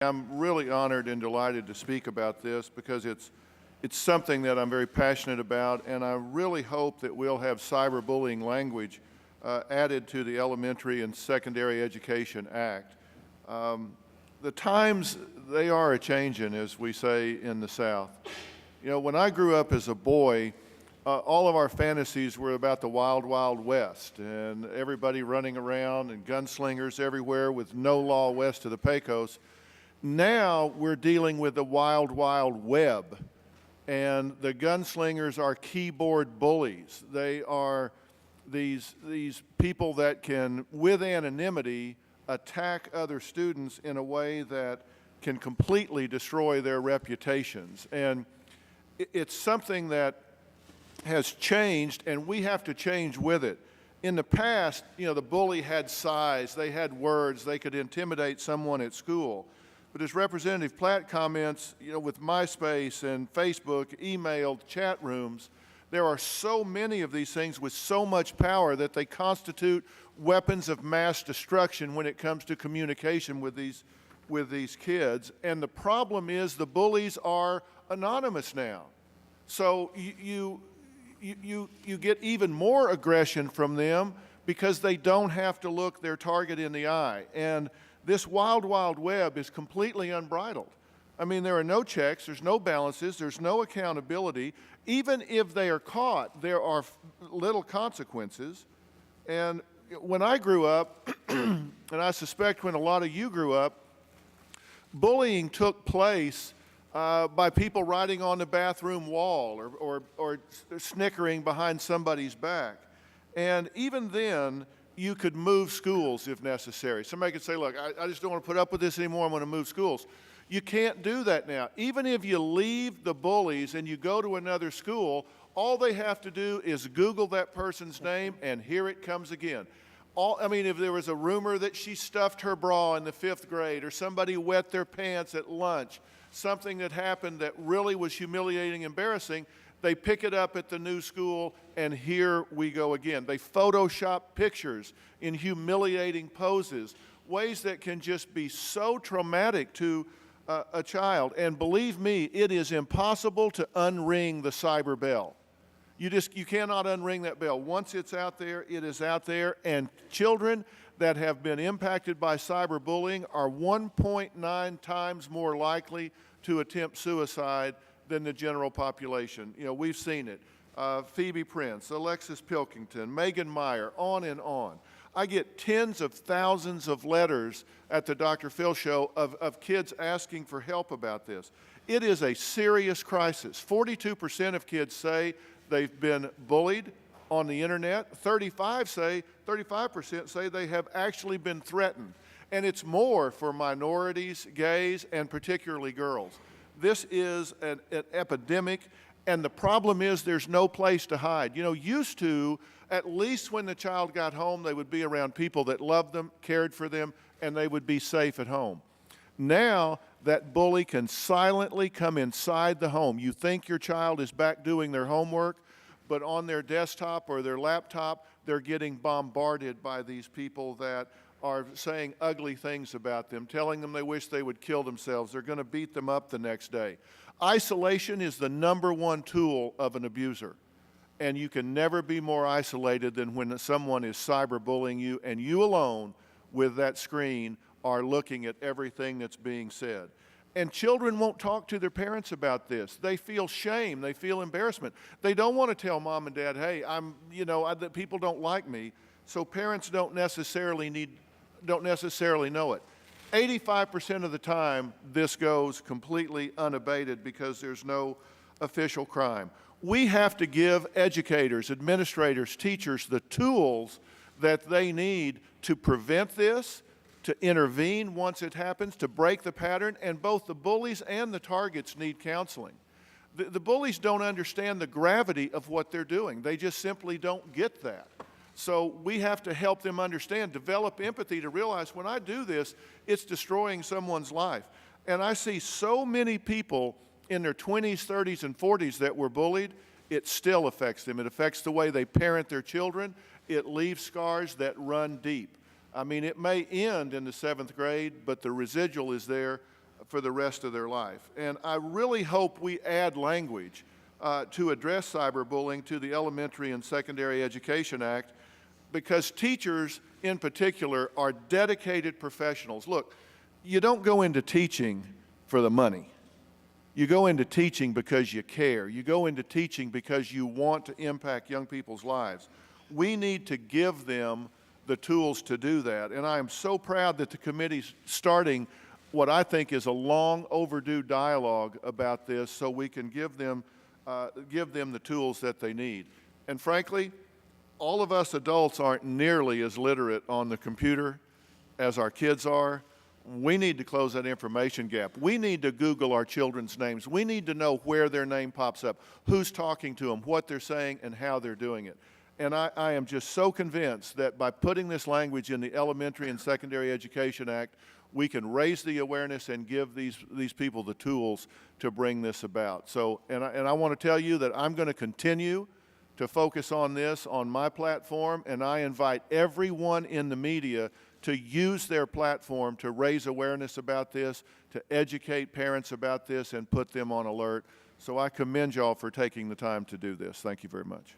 I'm really honored and delighted to speak about this because it's something that I'm very passionate about, and I really hope that we'll have cyberbullying language added to the Elementary and Secondary Education Act. The times, they are a-changin', as we say in the South. You know, when I grew up as a boy, all of our fantasies were about the wild, wild West, and everybody running around and gunslingers everywhere with no law west of the Pecos. Now we're dealing with the wild, wild web, and the gunslingers are keyboard bullies. They are these people that can, with anonymity, attack other students in a way that can completely destroy their reputations. And it's something that has changed, and we have to change with it. In the past, you know, the bully had size, they had words, they could intimidate someone at school. But as Representative Platt comments, you know, with MySpace and Facebook, email, chat rooms, there are so many of these things with so much power that they constitute weapons of mass destruction when it comes to communication with these kids. And the problem is the bullies are anonymous now. So you get even more aggression from them because they don't have to look their target in the eye. And this wild, wild web is completely unbridled. I mean, there are no checks, there's no balances, there's no accountability. Even if they are caught, there are little consequences. And when I grew up, and I suspect when a lot of you grew up, bullying took place by people writing on the bathroom wall or snickering behind somebody's back. And even then, you could move schools if necessary. Somebody could say, look, I just don't want to put up with this anymore, I'm going to move schools. You can't do that now. Even if you leave the bullies and you go to another school, all they have to do is Google that person's name and here it comes again. I mean, if there was a rumor that she stuffed her bra in the 5th grade or somebody wet their pants at lunch, something that happened that really was humiliating, embarrassing, they pick it up at the new school, and here we go again. They Photoshop pictures in humiliating poses, ways that can just be so traumatic to a child. And believe me, it is impossible to unring the cyber bell. You cannot unring that bell. Once it's out there, it is out there, and children that have been impacted by cyberbullying are 1.9 times more likely to attempt suicide than the general population. You know, we've seen it. Phoebe Prince, Alexis Pilkington, Megan Meyer, on and on. I get tens of thousands of letters at the Dr. Phil show of kids asking for help about this. It is a serious crisis. 42% of kids say they've been bullied on the internet. 35% say they have actually been threatened. And it's more for minorities, gays, and particularly girls. This is an epidemic, and the problem is there's no place to hide. You know, used to, at least when the child got home, they would be around people that loved them, cared for them, and they would be safe at home. Now, that bully can silently come inside the home. You think your child is back doing their homework, but on their desktop or their laptop, they're getting bombarded by these people that are saying ugly things about them, telling them they wish they would kill themselves. They're going to beat them up the next day. Isolation is the #1 tool of an abuser. And you can never be more isolated than when someone is cyberbullying you and you alone with that screen are looking at everything that's being said. And children won't talk to their parents about this. They feel shame, they feel embarrassment. They don't want to tell mom and dad, hey, that people don't like me. So parents don't necessarily know it. 85% of the time, this goes completely unabated because there's no official crime. We have to give educators, administrators, teachers the tools that they need to prevent this, to intervene once it happens, to break the pattern, and both the bullies and the targets need counseling. The bullies don't understand the gravity of what they're doing. They just simply don't get that. So we have to help them understand, develop empathy to realize when I do this, it's destroying someone's life. And I see so many people in their 20s, 30s, and 40s that were bullied, it still affects them. It affects the way they parent their children. It leaves scars that run deep. I mean, it may end in the 7th grade, but the residual is there for the rest of their life. And I really hope we add language to address cyberbullying to the Elementary and Secondary Education Act, because teachers in particular are dedicated professionals. Look, you don't go into teaching for the money. You go into teaching because you care. You go into teaching because you want to impact young people's lives. We need to give them the tools to do that. And I am so proud that the committee's starting what I think is a long overdue dialogue about this, so we can give them the tools that they need. And frankly, all of us adults aren't nearly as literate on the computer as our kids are. We need to close that information gap. We need to Google our children's names. We need to know where their name pops up, who's talking to them, what they're saying, and how they're doing it. And I am just so convinced that by putting this language in the Elementary and Secondary Education Act, we can raise the awareness and give these people the tools to bring this about. So, and I want to tell you that I'm going to continue to focus on this on my platform, and I invite everyone in the media to use their platform to raise awareness about this, to educate parents about this, and put them on alert. So I commend y'all for taking the time to do this. Thank you very much.